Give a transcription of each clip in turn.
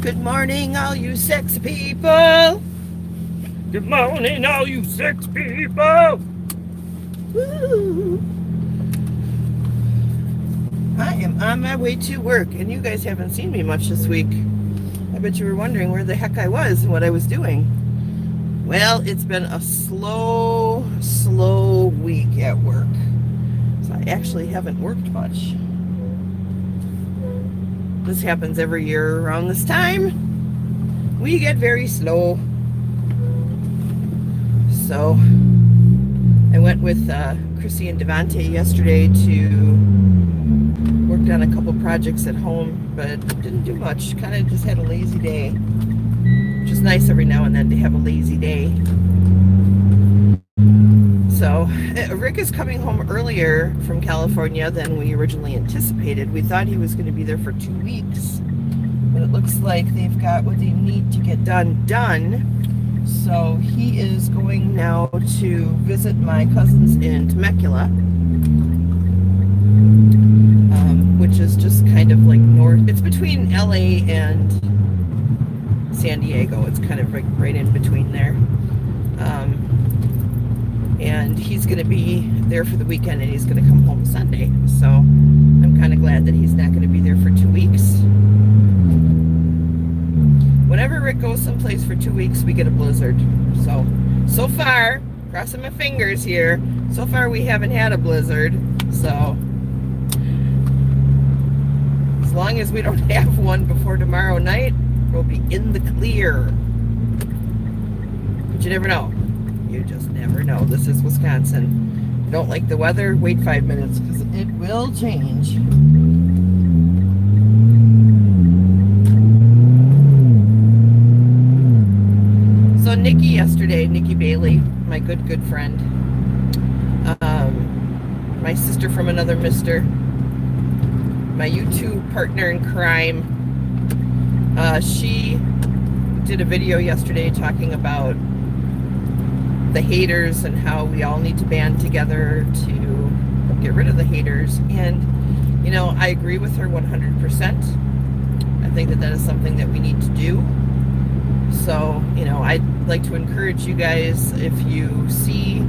Good morning, all you sex people. Good morning, all you sex people. Woo. I am on my way to work, and you guys haven't seen me much this week. I bet you were wondering where the heck I was and what I was doing. Well, it's been a slow week at work. So I actually haven't worked much. This happens every year around this time. We get very slow. So I went with Chrissy and Devante yesterday to work on a couple projects at home, but didn't do much. Kind of just had a lazy day, which is nice every now and then to have a lazy day. So Rick is coming home earlier from California than we originally anticipated. We thought he was going to be there for 2 weeks, but it looks like they've got what they need to get done. So he is going now to visit my cousins in Temecula, which is just kind of like north. It's between LA and San Diego. It's kind of right in between there. And he's going to be there for the weekend, and he's going to come home Sunday. So I'm kind of glad that he's not going to be there for 2 weeks. Whenever Rick goes someplace for 2 weeks, we get a blizzard. So far, crossing my fingers here, so far we haven't had a blizzard. So as long as we don't have one before tomorrow night, we'll be in the clear. But you never know. You just never know. This is Wisconsin. You don't like the weather? Wait 5 minutes, because it will change. So Nikki Bailey, my good friend, my sister from another mister, my YouTube partner in crime, she did a video yesterday talking about the haters and how we all need to band together to get rid of the haters. And, you know, I agree with her 100%. I think that is something that we need to do. So, you know, I'd like to encourage you guys, if you see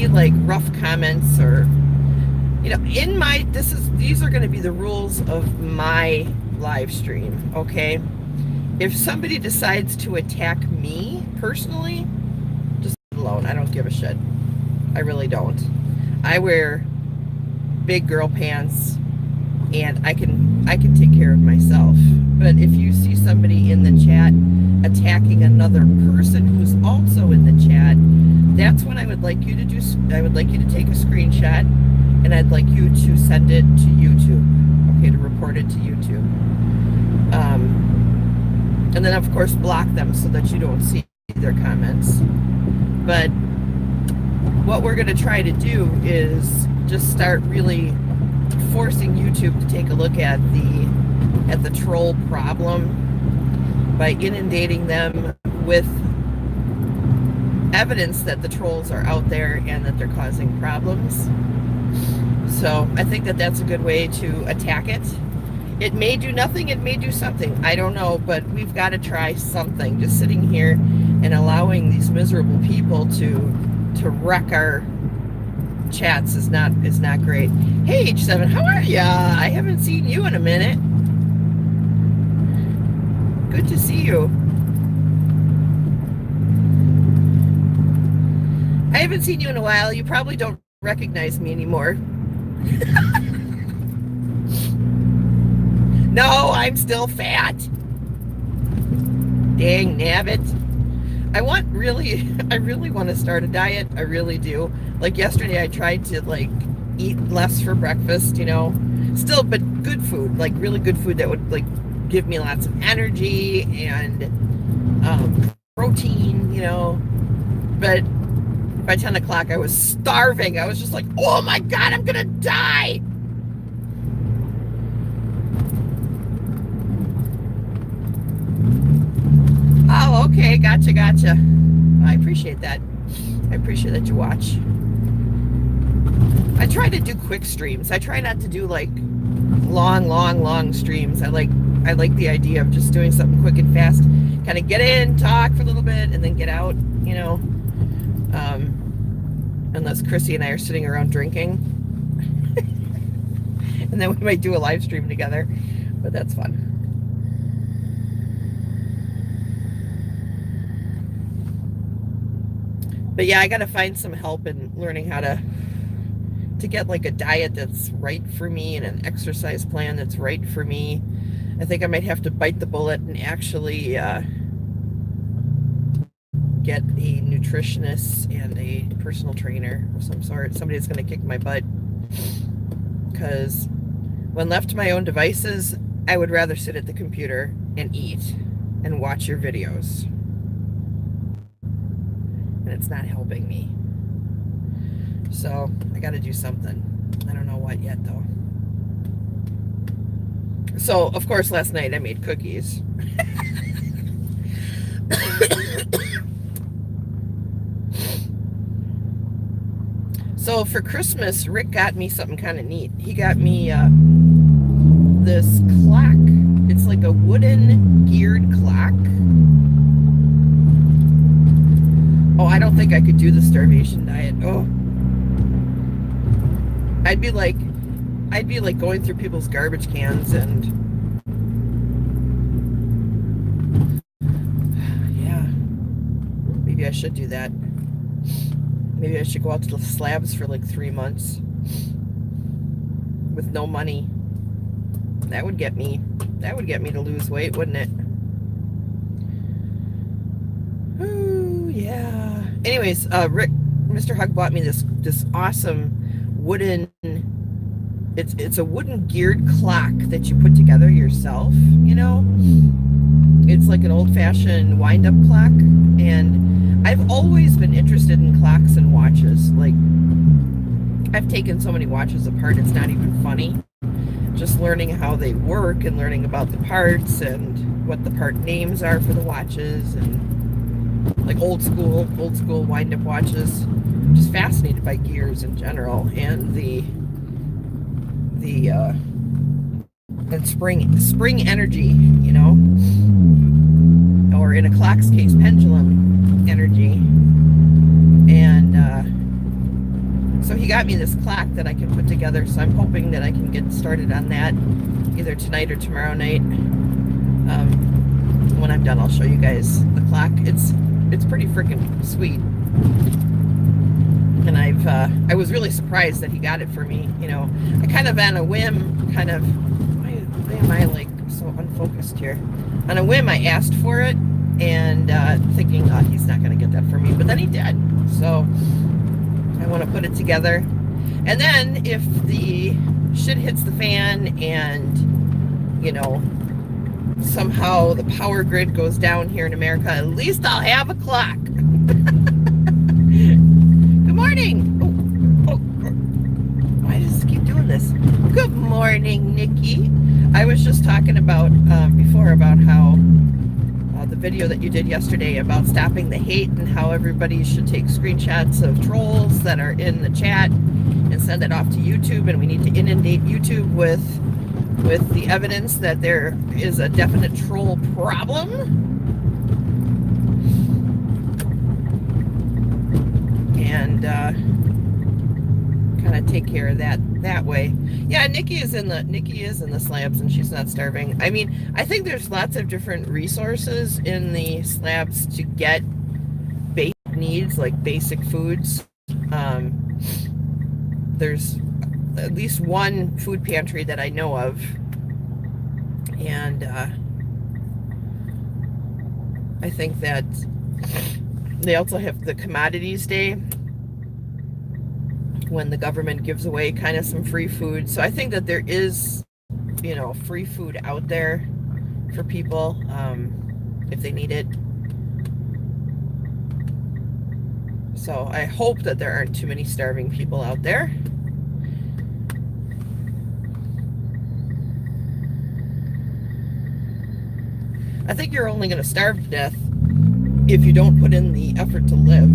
like rough comments, or, you know, these are going to be the rules of my live stream, okay? If somebody decides to attack me personally, just leave it alone. I don't give a shit. I really don't. I wear big girl pants, and I can take care of myself. But if you see somebody in the chat attacking another person who's also in the chat, that's when I would like you to take a screenshot, and I'd like you to send it to YouTube, okay, to report it to YouTube. And then, of course, block them so that you don't see their comments. But what we're going to try to do is just start really forcing YouTube to take a look at the troll problem by inundating them with evidence that the trolls are out there and that they're causing problems. So I think that that's a good way to attack it. It may do nothing, it may do something, I don't know, but we've got to try something. Just sitting here and allowing these miserable people to wreck our chats is not great. Hey H7, how are ya? I haven't seen you in a minute. Good to see you. I haven't seen you in a while. You probably don't recognize me anymore. No, I'm still fat. Dang nabbit. I really want to start a diet. I really do. Like yesterday, I tried to like eat less for breakfast, you know. Still, but good food, like really good food that would like give me lots of energy and protein, you know. But by 10 o'clock, I was starving. I was just like, oh my God, I'm gonna die. Oh, okay, gotcha. I appreciate that. I appreciate that you watch. I try to do quick streams. I try not to do like long streams. I like the idea of just doing something quick and fast. Kind of get in, talk for a little bit, and then get out, you know. Unless Chrissy and I are sitting around drinking. And then we might do a live stream together. But that's fun. But yeah, I got to find some help in learning how to get like a diet that's right for me and an exercise plan that's right for me. I think I might have to bite the bullet and actually get a nutritionist and a personal trainer of some sort. Somebody that's going to kick my butt. Because when left to my own devices, I would rather sit at the computer and eat and watch your videos. And it's not helping me. So I got to do something. I don't know what yet though. So of course last night I made cookies. So for Christmas, Rick got me something kind of neat. He got me this clock. It's like a wooden geared clock. Oh, I don't think I could do the starvation diet. Oh. I'd be like going through people's garbage cans and yeah, maybe I should do that. Maybe I should go out to the slabs for like 3 months with no money. That would get me to lose weight, wouldn't it? Ooh, yeah. Anyways, Rick, Mr. Hug bought me this awesome wooden, it's a wooden geared clock that you put together yourself, you know. It's like an old-fashioned wind-up clock, and I've always been interested in clocks and watches. Like, I've taken so many watches apart, it's not even funny. Just learning how they work and learning about the parts and what the part names are for the watches, and like old school wind-up watches. I'm just fascinated by gears in general, and the and spring energy, you know, or in a clock's case, pendulum energy. And so he got me this clock that I can put together, so I'm hoping that I can get started on that either tonight or tomorrow night. When I'm done, I'll show you guys the clock. It's pretty freaking sweet. And I was really surprised that he got it for me. You know, I kind of on a whim, why am I like so unfocused here? On a whim, I asked for it, and thinking, oh, he's not going to get that for me. But then he did. So I want to put it together. And then if the shit hits the fan and, you know, somehow the power grid goes down here in America, at least I'll have a clock. Good morning. Oh, why does this keep doing this? Good morning, Nikki. I was just talking about before about how the video that you did yesterday about stopping the hate and how everybody should take screenshots of trolls that are in the chat and send it off to YouTube, and we need to inundate YouTube with the evidence that there is a definite troll problem. And kind of take care of that way. Yeah, Nikki is in the slabs, and she's not starving. I mean, I think there's lots of different resources in the slabs to get basic needs, like basic foods. There's at least one food pantry that I know of, and I think that they also have the commodities day, when the government gives away kind of some free food. So I think that there is, you know, free food out there for people if they need it. So I hope that there aren't too many starving people out there. I think you're only going to starve to death if you don't put in the effort to live.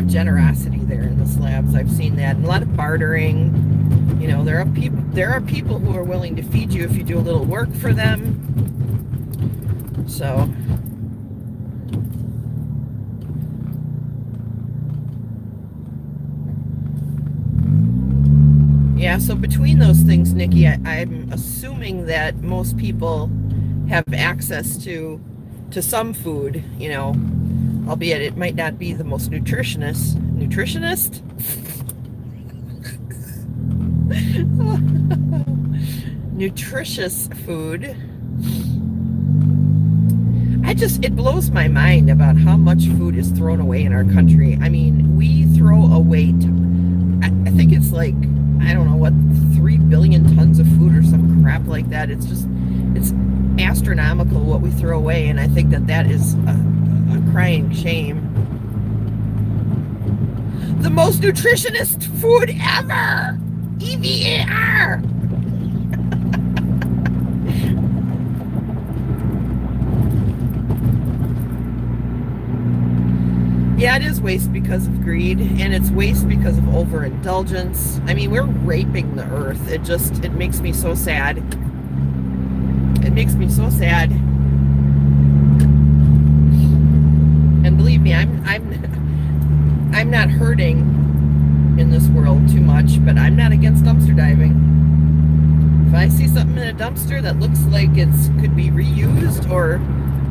of generosity there in the slabs. I've seen that, and a lot of bartering. You know, there are people who are willing to feed you if you do a little work for them. So yeah, so between those things, Nikki, I'm assuming that most people have access to some food, you know, albeit it might not be the most nutritionist nutritious food. It blows my mind about how much food is thrown away in our country. I mean, we throw away, I think it's like, I don't know what, 3 billion tons of food or some crap like that. It's astronomical what we throw away, and I think that is a crying shame. The most nutritionist food ever! EVAR! Yeah, it is waste because of greed, and it's waste because of overindulgence. I mean, we're raping the earth. It makes me so sad. It makes me so sad. And believe me, I'm not hurting in this world too much, but I'm not against dumpster diving. If I see something in a dumpster that looks like it could be reused or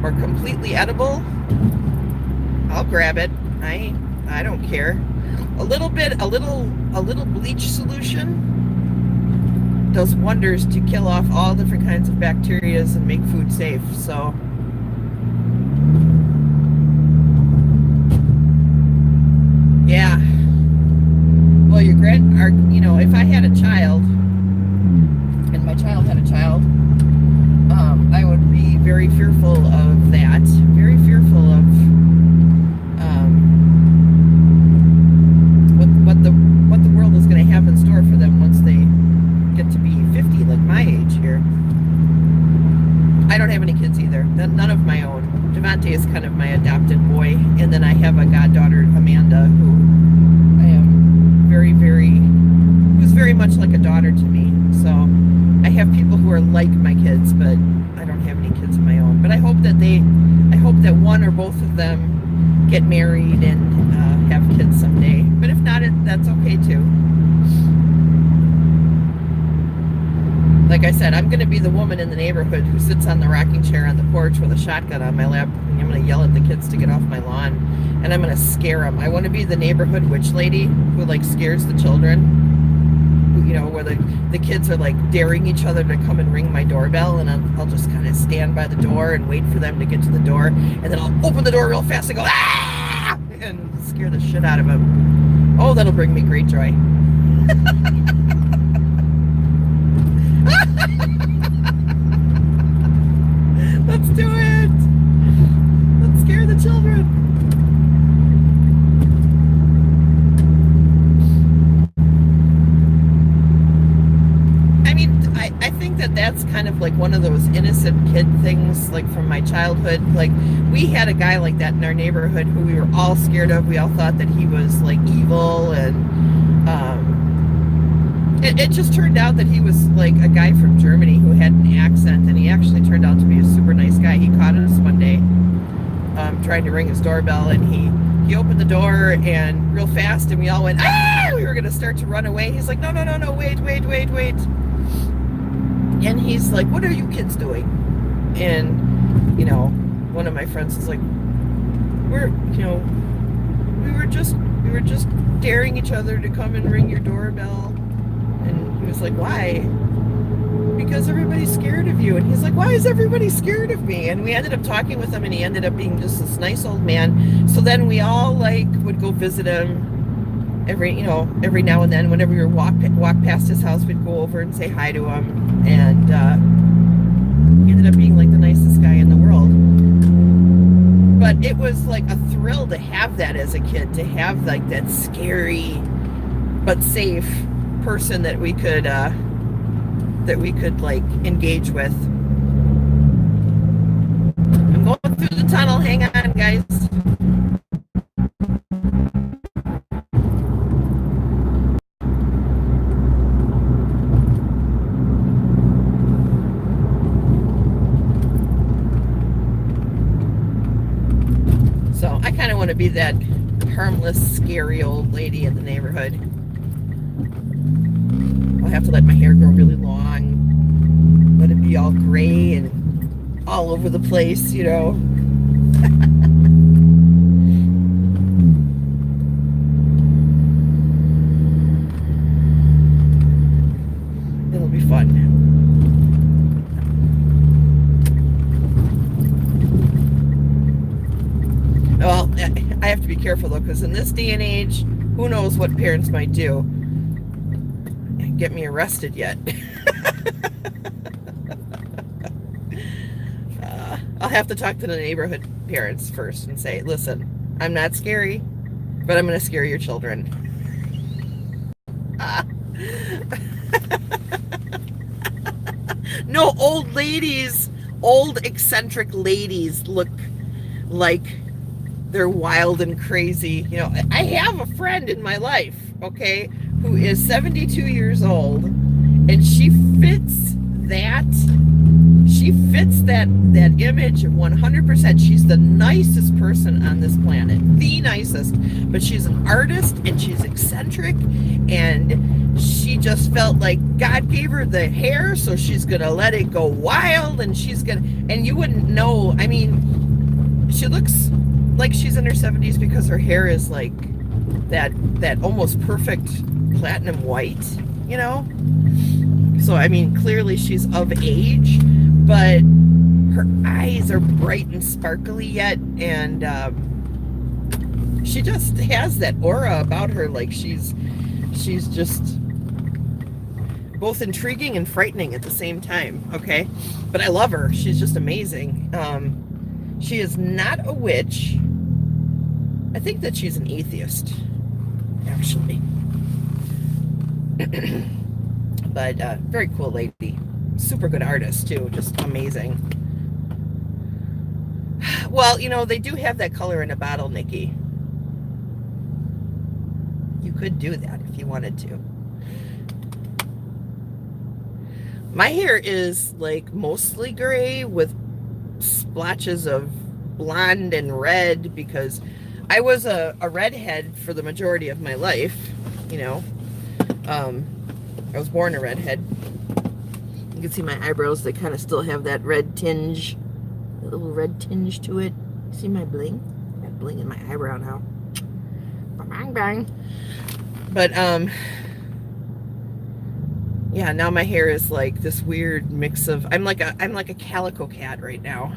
completely edible, I'll grab it. I don't care. A little bleach solution does wonders to kill off all different kinds of bacteria and make food safe. So yeah. Well, if I had a child and my child had a child, I would be very fearful of that. Very fearful of what the world is going to have in store for them once they get to be 50, like my age here. I don't have any kids either. None of my own. Devante is kind of my adopted boy, and then I have a goddaughter, Amanda, who I am who's very much like a daughter to me. So I have people who are like my kids, but I don't have any kids of my own. But I hope that one or both of them get married and have kids someday. But if not, that's okay too. Like I said, I'm going to be the woman in the neighborhood who sits on the rocking chair on the porch with a shotgun on my lap, and I'm going to yell at the kids to get off my lawn, and I'm going to scare them. I want to be the neighborhood witch lady who like scares the children, who, you know, where the kids are like daring each other to come and ring my doorbell, and I'll just kind of stand by the door and wait for them to get to the door, and then I'll open the door real fast and go, ah! And scare the shit out of them. Oh, that'll bring me great joy. Let's do it. Let's scare the children. I mean, I think that's kind of like one of those innocent kid things, like from my childhood. Like, we had a guy like that in our neighborhood who we were all scared of. We all thought that he was like evil, and it just turned out that he was like a guy from Germany who had an accent, and he actually turned out to be a super nice guy. He caught us one day trying to ring his doorbell, and he opened the door and real fast, and we all went, ah! We were going to start to run away. He's like, no, wait. And he's like, what are you kids doing? And, you know, one of my friends is like, we were just daring each other to come and ring your doorbell. And he was like, why? Because everybody's scared of you. And he's like, why is everybody scared of me? And we ended up talking with him, and he ended up being just this nice old man. So then we all like would go visit him every now and then. Whenever we walk past his house, we'd go over and say hi to him. And he ended up being like the nicest guy in the world. But it was like a thrill to have that as a kid, to have like that scary but safe person that we could like engage with. I'm going through the tunnel. Hang on, guys. So I kind of want to be that harmless, scary old lady in the neighborhood. I'll have to let my hair grow really long, let it be all gray and all over the place, you know. It'll be fun. Well, I have to be careful though, because in this day and age, who knows what parents might do. Get me arrested yet. I'll have to talk to the neighborhood parents first and say, listen, I'm not scary, but I'm going to scare your children. No, old ladies, old eccentric ladies look like they're wild and crazy. You know, I have a friend in my life, okay, who is 72 years old, and she fits that image 100%. She's the nicest person on this planet, the nicest, but she's an artist and she's eccentric, and she just felt like God gave her the hair, so she's gonna let it go wild, and and you wouldn't know. I mean, she looks like she's in her 70s because her hair is like that almost perfect platinum white, you know. So I mean, clearly she's of age, but her eyes are bright and sparkly yet, and she just has that aura about her, like she's just both intriguing and frightening at the same time. Okay, but I love her. She's just amazing. She is not a witch. I think that she's an atheist, actually. But very cool lady. Super good artist, too. Just amazing. Well, you know, they do have that color in a bottle, Nikki. You could do that if you wanted to. My hair is like mostly gray with splotches of blonde and red because I was a redhead for the majority of my life, you know. I was born a redhead. You can see my eyebrows, they kind of still have that red tinge, a little red tinge to it. See my bling? I got bling in my eyebrow now. Bang, bang. But, yeah, now my hair is like this weird mix of, I'm like a calico cat right now.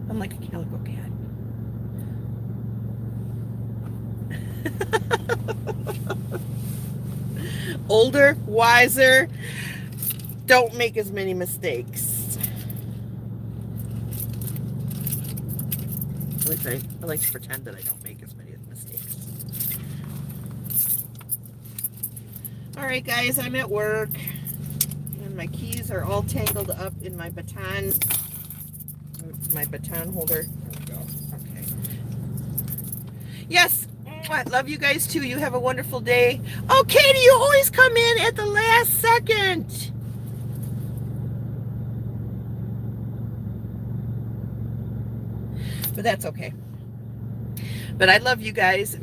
I'm like a calico cat. Older, wiser, don't make as many mistakes. At least I like to pretend that I don't make as many mistakes. Alright guys, I'm at work and my keys are all tangled up in my baton holder. There we go. Okay. Yes, I love you guys too. You have a wonderful day. Oh, Katie, you always come in at the last second. But that's okay. But I love you guys.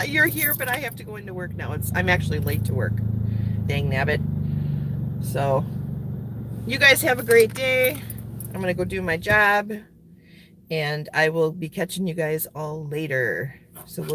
You're here, but I have to go into work now. I'm actually late to work. Dang nabbit. So, you guys have a great day. I'm going to go do my job. And I will be catching you guys all later. So we'll